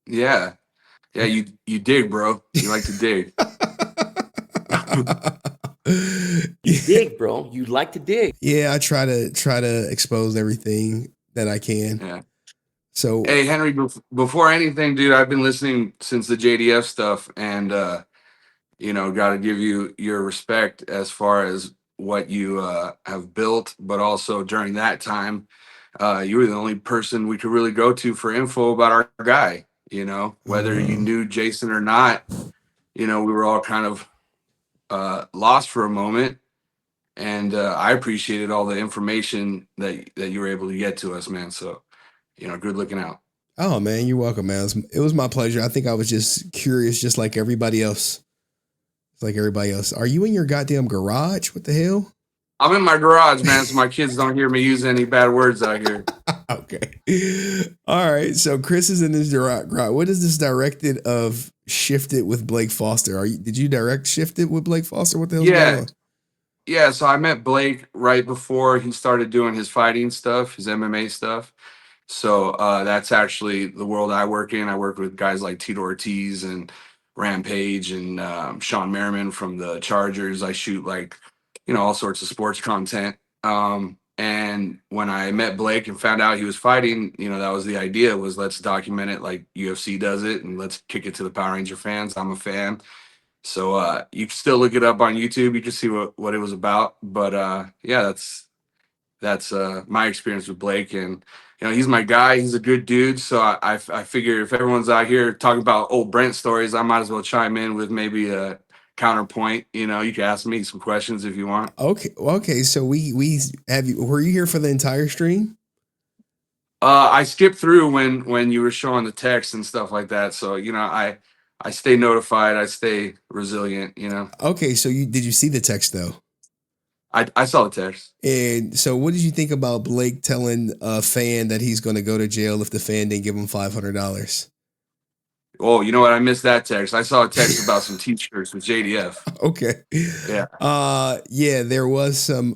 Yeah. Yeah, you dig, bro. You like to dig. You Yeah, dig, bro. You like to dig. yeah, I try to expose everything that I can. Yeah. So, Hey, Henry, before anything, dude, I've been listening since the JDF stuff, and got to give you your respect as far as what you have built, but also during that time, you were the only person we could really go to for info about our guy. Whether you uh, knew Jason or not, we were all kind of lost for a moment, and I appreciated all the information that you were able to get to us, man. So, good looking out. oh man, you're welcome, man. It was my pleasure. I think I was just curious, just like everybody else. Like everybody else. Are you in your goddamn garage? What the hell? I'm in my garage, man, so my kids don't hear me use any bad words out here. Okay. All right. So Chris is in his garage. What is this directed of Shifted with Blake Foster? Did you direct Shifted with Blake Foster? What the hell's going Yeah, on? yeah. So I met Blake right before he started doing his fighting stuff, his MMA stuff. So that's actually the world I work in. I work with guys like Tito Ortiz and Rampage and Sean Merriman from the Chargers. I shoot all sorts of sports content. And when I met Blake and found out he was fighting, that was the idea, was let's document it like UFC does it, and let's kick it to the Power Ranger fans. I'm a fan. So you can still look it up on YouTube. You can see what it was about. But yeah, that's my experience with Blake, and he's my guy. He's a good dude. So I figure if everyone's out here talking about old Brent stories, I might as well chime in with maybe a counterpoint. You can ask me some questions if you want. Okay. Well, okay. So we have you. Were you here for the entire stream? I skipped through when you were showing the text and stuff like that. So I stay notified. I stay resilient. Okay. So did you see the text though? I saw the text. And so, what did you think about Blake telling a fan that he's going to go to jail if the fan didn't give him $500? Oh, you know what? I missed that text. I saw a text about some t-shirts with JDF. Okay. Yeah. Yeah, there was some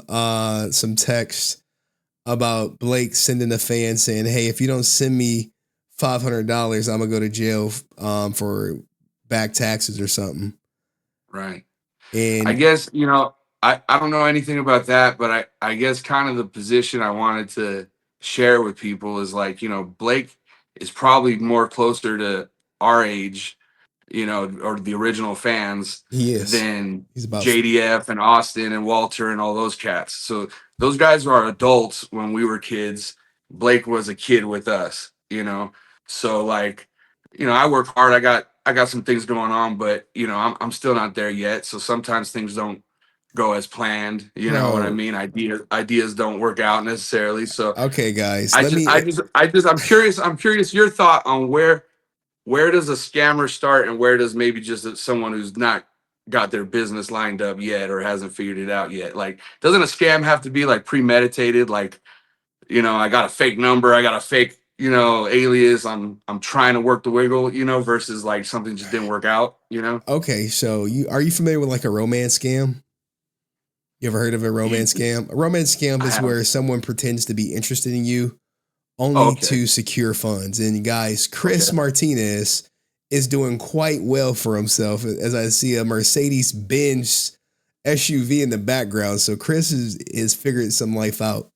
text about Blake sending a fan saying, "Hey, if you don't send me $500, I'm gonna go to jail for back taxes or something." Right. I And guess, I don't know anything about that, but I guess kind of the position I wanted to share with people is like, Blake is probably more closer to our age, or the original fans he is. than He's about JDF and Austin and Walter and all those cats. So those guys are adults when we were kids. Blake was a kid with us. So like, I work hard. I got some things going on, but I'm still not there yet. So sometimes things don't go as planned. You know what I bro. mean? Ideas don't work out necessarily. So Okay, guys, I let just me. I just I just I'm curious your thought on where does a scammer start, and where does maybe just someone who's not got their business lined up yet or hasn't figured it out yet? Like, doesn't a scam have to be like premeditated? Like, I got a fake number, I got a fake, alias. I'm trying to work the wiggle, versus like something just didn't work out. Okay, so are you familiar with like a romance scam? You ever heard of a You, romance scam? A romance scam I is have. where someone pretends to be interested in you Oh, only okay. to secure funds. And guys, Chris Okay. Martinez is doing quite well for himself as I see a Mercedes Benz SUV in the background. So Chris is figured some life out.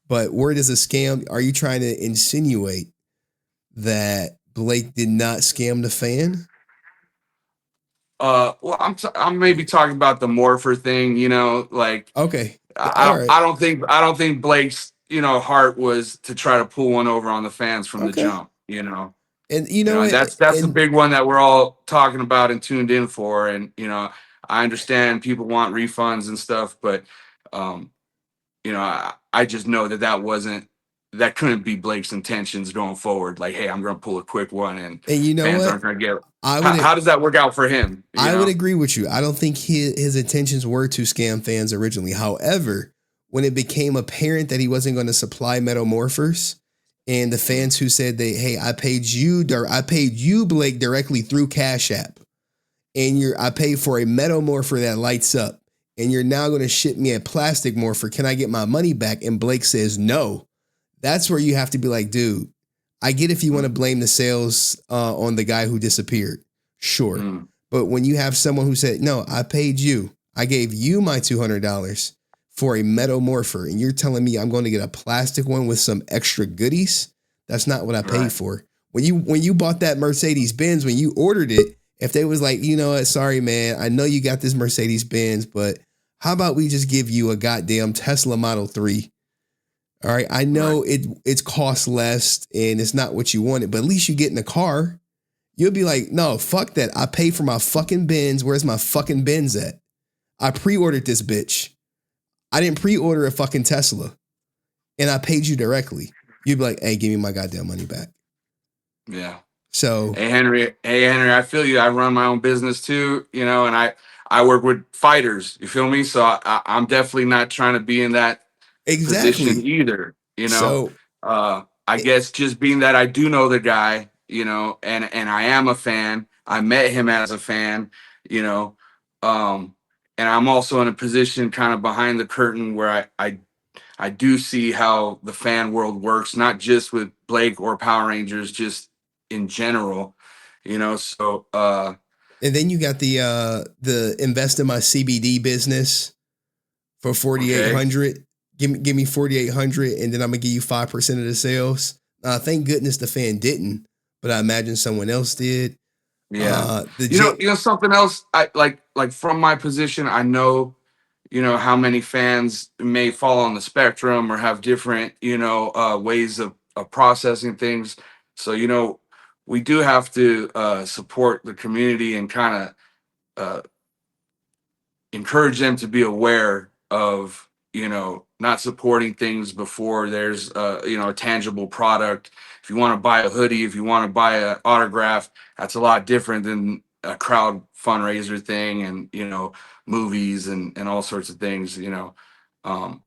But where does a scam? Are you trying to insinuate that Blake did not scam the fan? Well, I'm maybe talking about the morpher thing. Like Okay, I all don't right, I don't think I don't think Blake's heart was to try to pull one over on the fans from the okay. jump. And you know And what? that's the And big one that we're all talking about and tuned in for. And I understand people want refunds and stuff, but um, I just know that couldn't be Blake's intentions going forward. Like, hey, I'm going to pull a quick one, and you know fans what? aren't going to get. I How, would how does that work out for him? I would agree with you. I don't think his intentions were to scam fans originally. However, when it became apparent that he wasn't going to supply metamorphers, and the fans who said hey, I paid you, Blake, directly through Cash App, and I paid for a metamorpher that lights up, and you're now going to ship me a plastic morpher. Can I get my money back? And Blake says no. That's where you have to be like, dude, I get if you want to blame the sales on the guy who disappeared. Sure. Mm, But when you have someone who said, no, I paid you, I gave you my $200 for a metamorpher, and you're telling me I'm going to get a plastic one with some extra goodies, that's not what I paid right. for. When you bought that Mercedes Benz, when you ordered it, if they was like, you know what, sorry man, I know you got this Mercedes Benz, but how about we just give you a goddamn Tesla Model 3? All right, I Right. know it's cost less and it's not what you wanted, but at least you get in the car. You'll be like, no, fuck that. I paid for my fucking Benz. Where's my fucking Benz at? I pre-ordered this bitch. I didn't pre-order a fucking Tesla, and I paid you directly. You'd be like, hey, give me my goddamn money back. Yeah. So Hey Henry, I feel you. I run my own business too, and I work with fighters. You feel me? So I'm definitely not trying to be in that position exactly. either. So I guess just being that I do know the guy, and I am a fan. I met him as a fan, you know, um, and I'm also in a position kind of behind the curtain where I do see how the fan world works, not just with Blake or Power Rangers, just in general, So and then you got the invest in my CBD business for okay, 4,800. Give me 4,800, and then I'm gonna give you 5% of the sales. Thank goodness the fan didn't, but I imagine someone else did. yeah. The J Something else. I like from my position. I know, how many fans may fall on the spectrum or have different, ways of processing things. So we do have to support the community and kind of encourage them to be aware of not supporting things before there's a tangible product. If you want to buy a hoodie, if you want to buy an autograph, that's a lot different than a crowd fundraiser thing, and movies and all sorts of things. um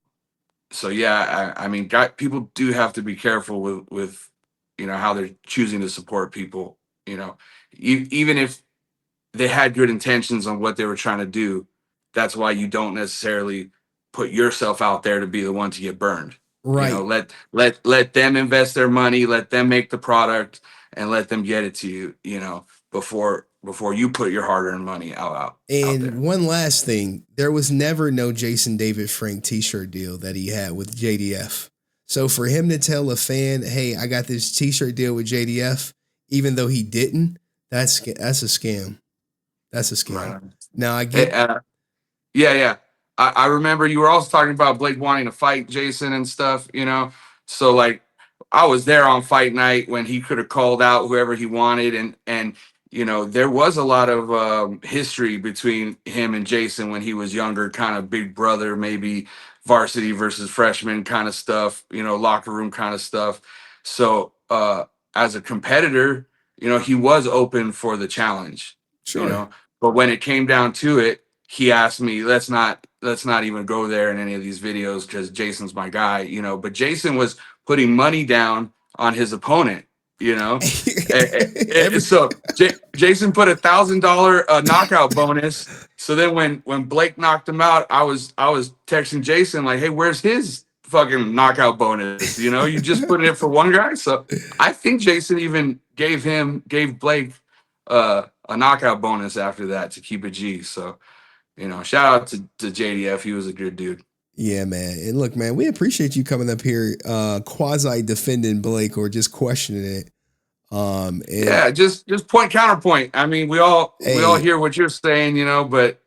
so yeah, I mean, people do have to be careful with how they're choosing to support people, even if they had good intentions on what they were trying to do. That's why you don't necessarily put yourself out there to be the one to get burned. right. Let them invest their money, let them make the product, and let them get it to you, before you put your hard-earned money out And there. one last thing, there was never no Jason David Frank t-shirt deal that he had with JDF. So for him to tell a fan, "Hey, I got this t-shirt deal with JDF," even though he didn't, that's a scam. That's a scam. Right. Now I Hey, get yeah, yeah. I remember you were also talking about Blake wanting to fight Jason and stuff. So like I was there on fight night when he could have called out whoever he wanted, and there was a lot of history between him and Jason when he was younger, kind of big brother, maybe varsity versus freshman kind of stuff, locker room kind of stuff. So as a competitor, he was open for the challenge, you sure. know, but when it came down to it, he asked me, let's not even go there in any of these videos because Jason's my guy, but Jason was putting money down on his opponent, you know. Every So Jason put $1,000 knockout bonus. So then when Blake knocked him out, I was texting Jason like, hey, where's his fucking knockout bonus? You just put it for one guy. So I think Jason even gave Blake a knockout bonus after that to keep it G. So shout out to JDF. He was a good dude. Yeah, man. And look, man, we appreciate you coming up here quasi defending Blake or just questioning it. And Yeah, just point counterpoint. I mean, we all hey, hear what you're saying, but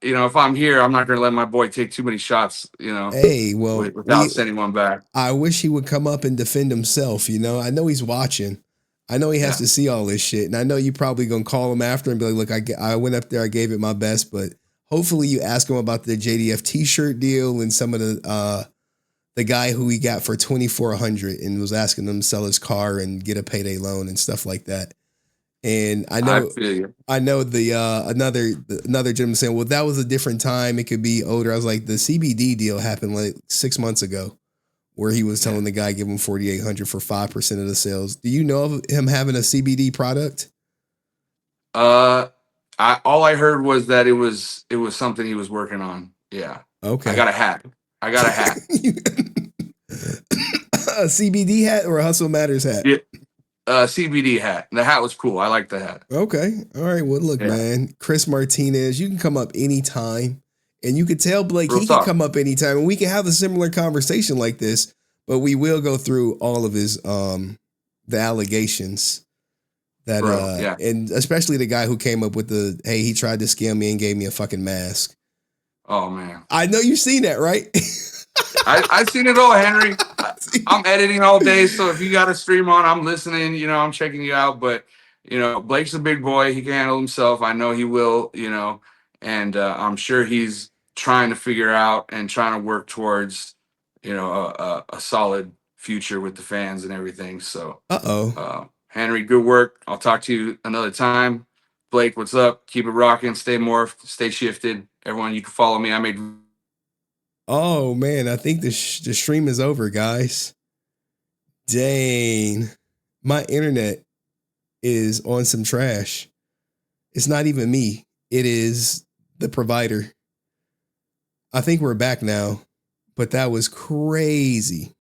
if I'm here, I'm not going to let my boy take too many shots, well, without sending one back. I wish he would come up and defend himself. I know he's watching. I know he has Yeah, to see all this shit, and I know you probably gonna call him after and be like, "Look, I went up there, I gave it my best, but hopefully you ask him about the JDF T-shirt deal and some of the guy who he got for 2,400 and was asking him to sell his car and get a payday loan and stuff like that." And I I know feel you. I know another gentleman saying, "Well, that was a different time. It could be older." I was like, "The CBD deal happened like 6 months ago." Where he was Yeah. telling the guy give him 4,800 for 5% of the sales. Do you know of him having a CBD product? Uh, all I heard was that it was something he was working on. Yeah, I Okay. got a hat. I got a hat. A CBD hat or a Hustle Matters hat? Yeah, CBD hat. The hat was cool. I like the hat. Okay. All right. Well, look, Yeah. man. Chris Martinez, you can come up anytime. And you can tell Blake Real he can talk. come up anytime and we can have a similar conversation like this, but we will go through all of his the allegations that Bro, yeah. and especially the guy who came up with the hey, he tried to scam me and gave me a fucking mask. Oh man. I know you've seen that, right? I've seen it all, Henry. I'm editing all day, so if you got a stream on, I'm listening. You know, I'm checking you out. But you know, Blake's a big boy. He can handle himself. I know he will. You know, and I'm sure he's trying to figure out and trying to work towards, you know, a solid future with the fans and everything. So, Uh-oh. Henry, good work. I'll talk to you another time. Blake, what's up? Keep it rocking. Stay morphed. Stay shifted. Everyone, you can follow me. I made. Oh man, I think the stream is over, guys. Dang. My internet is on some trash. It's not even me. It is the provider. I think we're back now, but that was crazy.